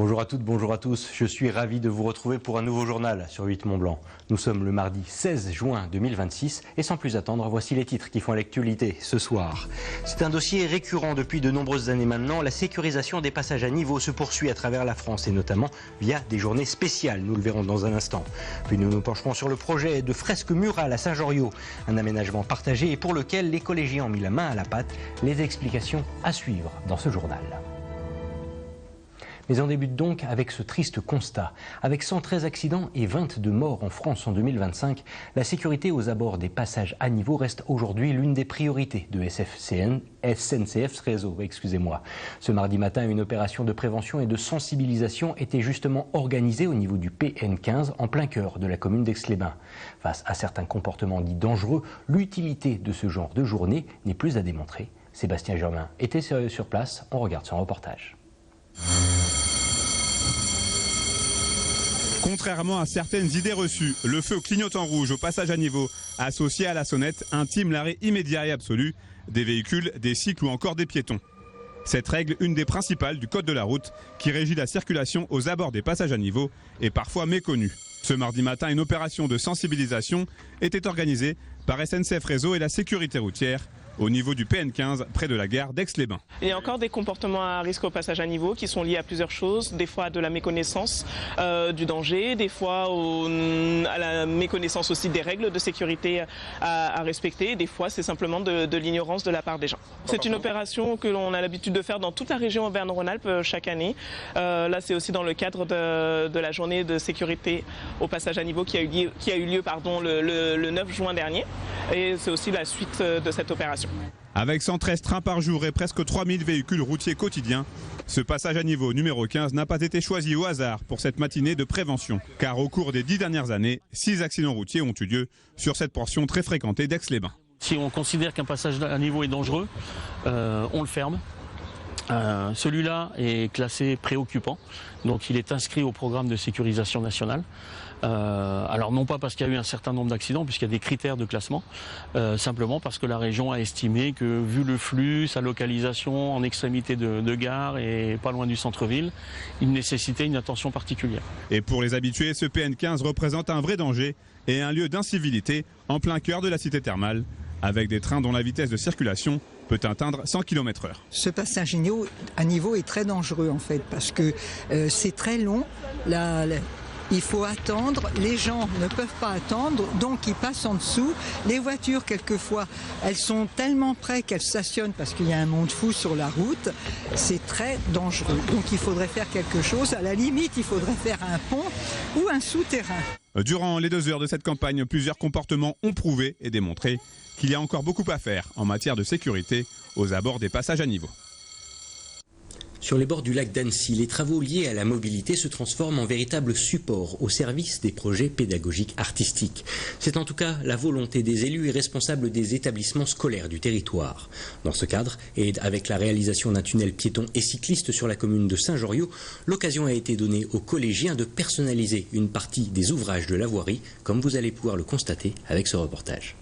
Bonjour à toutes, bonjour à tous. Je suis ravi de vous retrouver pour un nouveau journal sur 8 Mont-Blanc. Nous sommes le mardi 16 juin 2026 et sans plus attendre, voici les titres qui font l'actualité ce soir. C'est un dossier récurrent depuis de nombreuses années maintenant. La sécurisation des passages à niveau se poursuit à travers la France et notamment via des journées spéciales. Nous le verrons dans un instant. Puis nous nous pencherons sur le projet de fresque murale à Saint-Joriot. Un aménagement partagé et pour lequel les collégiens ont mis la main à la pâte. Les explications à suivre dans ce journal. Mais on débute donc avec ce triste constat. Avec 113 accidents et 22 morts en France en 2025, la sécurité aux abords des passages à niveau reste aujourd'hui l'une des priorités de SNCF Réseau. Ce mardi matin, une opération de prévention et de sensibilisation était justement organisée au niveau du PN15 en plein cœur de la commune d'Aix-les-Bains. Face à certains comportements dits dangereux, l'utilité de ce genre de journée n'est plus à démontrer. Sébastien Germain était sur place, on regarde son reportage. Contrairement à certaines idées reçues, le feu clignotant rouge au passage à niveau, associé à la sonnette, intime l'arrêt immédiat et absolu des véhicules, des cycles ou encore des piétons. Cette règle, une des principales du code de la route, qui régit la circulation aux abords des passages à niveau, est parfois méconnue. Ce mardi matin, une opération de sensibilisation était organisée par SNCF Réseau et la sécurité routière, au niveau du PN15, près de la gare d'Aix-les-Bains. Il y a encore des comportements à risque au passage à niveau qui sont liés à plusieurs choses, des fois à de la méconnaissance du danger, des fois à la méconnaissance aussi des règles de sécurité à respecter, des fois c'est simplement de l'ignorance de la part des gens. C'est une opération que l'on a l'habitude de faire dans toute la région Auvergne-Rhône-Alpes chaque année. Là c'est aussi dans le cadre de la journée de sécurité au passage à niveau qui a eu lieu le 9 juin dernier et c'est aussi la suite de cette opération. Avec 113 trains par jour et presque 3000 véhicules routiers quotidiens, ce passage à niveau numéro 15 n'a pas été choisi au hasard pour cette matinée de prévention. Car au cours des 10 dernières années, 6 accidents routiers ont eu lieu sur cette portion très fréquentée d'Aix-les-Bains. Si on considère qu'un passage à niveau est dangereux, on le ferme. Celui-là est classé préoccupant, donc il est inscrit au programme de sécurisation nationale. Alors non pas parce qu'il y a eu un certain nombre d'accidents, puisqu'il y a des critères de classement, simplement parce que la région a estimé que vu le flux, sa localisation en extrémité de gare et pas loin du centre-ville, il nécessitait une attention particulière. Et pour les habitués, ce PN15 représente un vrai danger et un lieu d'incivilité en plein cœur de la cité thermale, avec des trains dont la vitesse de circulation peut atteindre 100 km/h. Ce passage à niveau est très dangereux en fait, parce que c'est très long. Il faut attendre, les gens ne peuvent pas attendre, donc ils passent en dessous. Les voitures, quelquefois, elles sont tellement près qu'elles stationnent parce qu'il y a un monde fou sur la route. C'est très dangereux. Donc il faudrait faire quelque chose. À la limite, il faudrait faire un pont ou un souterrain. Durant les 2 heures de cette campagne, plusieurs comportements ont prouvé et démontré qu'il y a encore beaucoup à faire en matière de sécurité aux abords des passages à niveau. Sur les bords du lac d'Annecy, les travaux liés à la mobilité se transforment en véritable support au service des projets pédagogiques artistiques. C'est en tout cas la volonté des élus et responsables des établissements scolaires du territoire. Dans ce cadre, et avec la réalisation d'un tunnel piéton et cycliste sur la commune de Saint-Joriot, l'occasion a été donnée aux collégiens de personnaliser une partie des ouvrages de la voirie, comme vous allez pouvoir le constater avec ce reportage.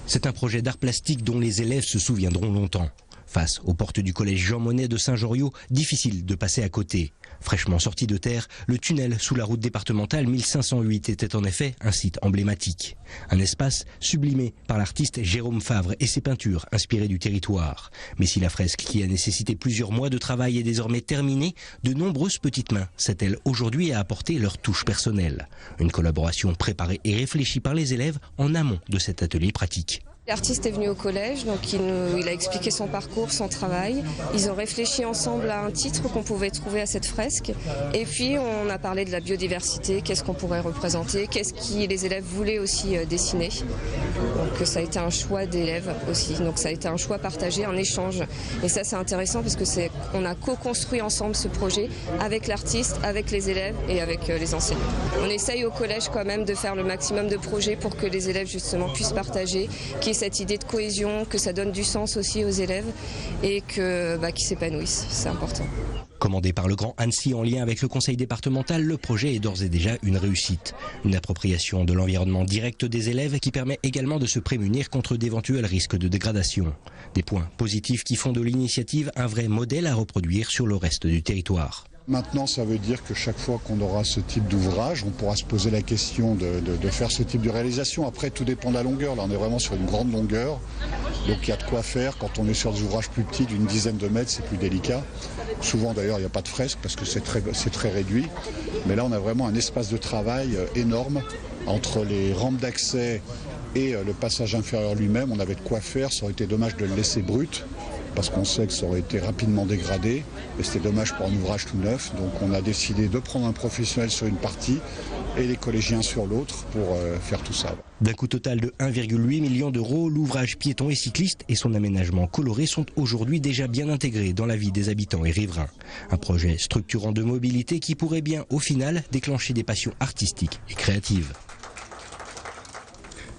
C'est un projet d'art plastique dont les élèves se souviendront longtemps. Face aux portes du collège Jean Monnet de Saint-Joriot, difficile de passer à côté. Fraîchement sorti de terre, le tunnel sous la route départementale 1508 était en effet un site emblématique. Un espace sublimé par l'artiste Jérôme Favre et ses peintures inspirées du territoire. Mais si la fresque qui a nécessité plusieurs mois de travail est désormais terminée, de nombreuses petites mains s'attellent aujourd'hui à apporter leur touche personnelle. Une collaboration préparée et réfléchie par les élèves en amont de cet atelier pratique. L'artiste est venu au collège, donc il a expliqué son parcours, son travail. Ils ont réfléchi ensemble à un titre qu'on pouvait trouver à cette fresque. Et puis on a parlé de la biodiversité, qu'est-ce qu'on pourrait représenter, qu'est-ce que les élèves voulaient aussi dessiner. Donc ça a été un choix d'élèves aussi, donc ça a été un choix partagé, un échange. Et ça c'est intéressant parce que on a co-construit ensemble ce projet avec l'artiste, avec les élèves et avec les enseignants. On essaye au collège quand même de faire le maximum de projets pour que les élèves justement puissent partager, qu'il y ait cette idée de cohésion, que ça donne du sens aussi aux élèves et qu'ils s'épanouissent, c'est important. Commandé par le Grand Annecy en lien avec le conseil départemental, le projet est d'ores et déjà une réussite. Une appropriation de l'environnement direct des élèves qui permet également de se prémunir contre d'éventuels risques de dégradation. Des points positifs qui font de l'initiative un vrai modèle à reproduire sur le reste du territoire. Maintenant, ça veut dire que chaque fois qu'on aura ce type d'ouvrage, on pourra se poser la question de faire ce type de réalisation. Après, tout dépend de la longueur. Là, on est vraiment sur une grande longueur. Donc, il y a de quoi faire. Quand on est sur des ouvrages plus petits, d'une dizaine de mètres, c'est plus délicat. Souvent, d'ailleurs, il n'y a pas de fresque parce que c'est très réduit. Mais là, on a vraiment un espace de travail énorme entre les rampes d'accès et le passage inférieur lui-même. On avait de quoi faire. Ça aurait été dommage de le laisser brut, parce qu'on sait que ça aurait été rapidement dégradé et c'était dommage pour un ouvrage tout neuf. Donc on a décidé de prendre un professionnel sur une partie et les collégiens sur l'autre pour faire tout ça. D'un coût total de 1,8 million d'euros, l'ouvrage piéton et cycliste et son aménagement coloré sont aujourd'hui déjà bien intégrés dans la vie des habitants et riverains. Un projet structurant de mobilité qui pourrait bien, au final, déclencher des passions artistiques et créatives.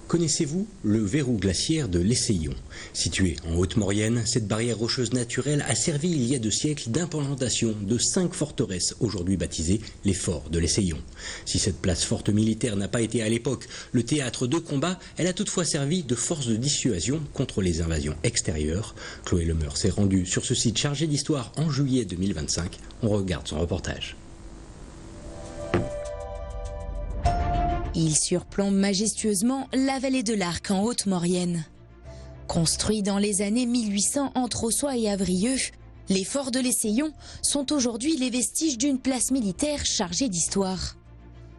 Connaissez-vous le verrou glaciaire de l'Essaillon? Situé en Haute-Maurienne, cette barrière rocheuse naturelle a servi il y a 2 siècles d'implantation de 5 forteresses, aujourd'hui baptisées les forts de l'Essaillon. Si cette place forte militaire n'a pas été à l'époque le théâtre de combat, elle a toutefois servi de force de dissuasion contre les invasions extérieures. Chloé Lemeur s'est rendue sur ce site chargé d'histoire en juillet 2025. On regarde son reportage. Il surplombe majestueusement la vallée de l'Arc en Haute-Maurienne. Construit dans les années 1800 entre Ossois et Avrieux, les forts de l'Essaillon sont aujourd'hui les vestiges d'une place militaire chargée d'histoire.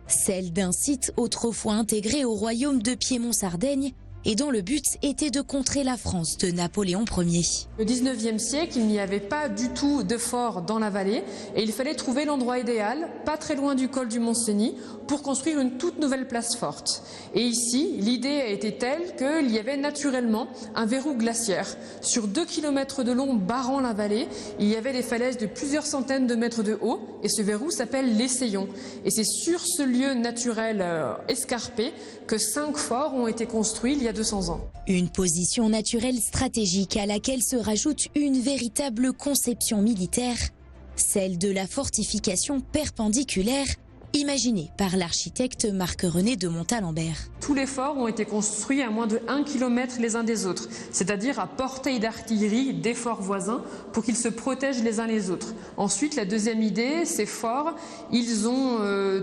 Celle d'un site autrefois intégré au royaume de Piémont-Sardaigne et dont le but était de contrer la France de Napoléon Ier. Au 19e siècle, il n'y avait pas du tout de fort dans la vallée et il fallait trouver l'endroit idéal, pas très loin du col du Mont-Cenis, pour construire une toute nouvelle place forte. Et ici, l'idée a été telle qu'il y avait naturellement un verrou glaciaire. Sur 2 km de long barrant la vallée, il y avait des falaises de plusieurs centaines de mètres de haut et ce verrou s'appelle l'Essaillon. Et c'est sur ce lieu naturel escarpé que 5 forts ont été construits il y a 200 ans. Une position naturelle stratégique à laquelle se rajoute une véritable conception militaire, celle de la fortification perpendiculaire, imaginée par l'architecte Marc-René de Montalembert. Tous les forts ont été construits à moins de 1 km les uns des autres, c'est-à-dire à portée d'artillerie des forts voisins pour qu'ils se protègent les uns les autres. Ensuite, la deuxième idée, ces forts, ils ont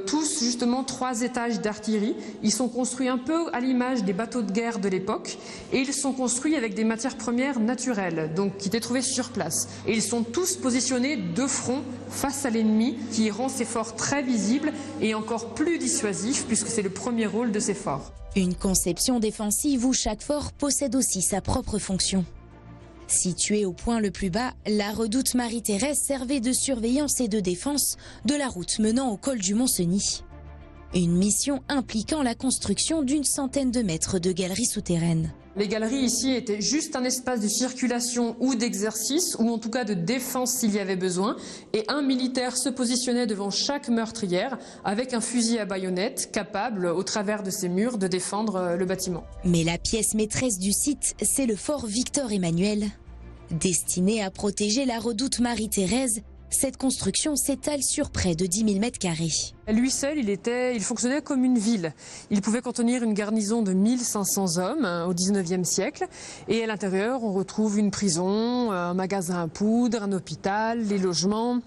tous justement 3 étages d'artillerie. Ils sont construits un peu à l'image des bateaux de guerre de l'époque et ils sont construits avec des matières premières naturelles, donc qui étaient trouvées sur place. Et ils sont tous positionnés de front face à l'ennemi, qui rend ces forts très visibles et encore plus dissuasif puisque c'est le premier rôle de ces forts. Une conception défensive où chaque fort possède aussi sa propre fonction. Située au point le plus bas, la redoute Marie-Thérèse servait de surveillance et de défense de la route menant au col du Mont-Cenis. Une mission impliquant la construction d'une centaine de mètres de galeries souterraines. Les galeries ici étaient juste un espace de circulation ou d'exercice, ou en tout cas de défense s'il y avait besoin, et un militaire se positionnait devant chaque meurtrière avec un fusil à baïonnette, capable, au travers de ces murs, de défendre le bâtiment. Mais la pièce maîtresse du site, c'est le fort Victor-Emmanuel. Destiné à protéger la redoute Marie-Thérèse, cette construction s'étale sur près de 10 000 mètres carrés. Lui seul, il fonctionnait comme une ville. Il pouvait contenir une garnison de 1500 hommes au 19e siècle. Et à l'intérieur, on retrouve une prison, un magasin à poudre, un hôpital, les logements,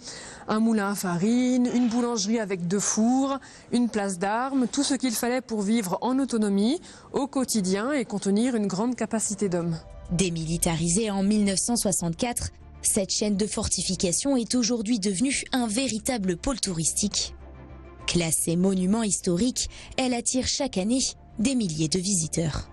un moulin à farine, une boulangerie avec 2 fours, une place d'armes, tout ce qu'il fallait pour vivre en autonomie, au quotidien et contenir une grande capacité d'hommes. Démilitarisée en 1964, cette chaîne de fortification est aujourd'hui devenue un véritable pôle touristique. Classée monument historique, elle attire chaque année des milliers de visiteurs.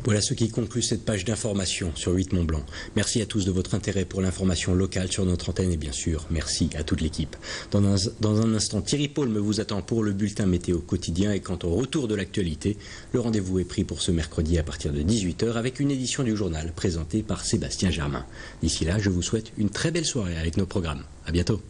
Voilà ce qui conclut cette page d'information sur 8 Mont-Blanc. Merci à tous de votre intérêt pour l'information locale sur notre antenne et bien sûr, merci à toute l'équipe. Dans un instant, Thierry Paulme vous attend pour le bulletin météo quotidien et quant au retour de l'actualité, le rendez-vous est pris pour ce mercredi à partir de 18 h avec une édition du journal présentée par Sébastien Germain. D'ici là, je vous souhaite une très belle soirée avec nos programmes. À bientôt.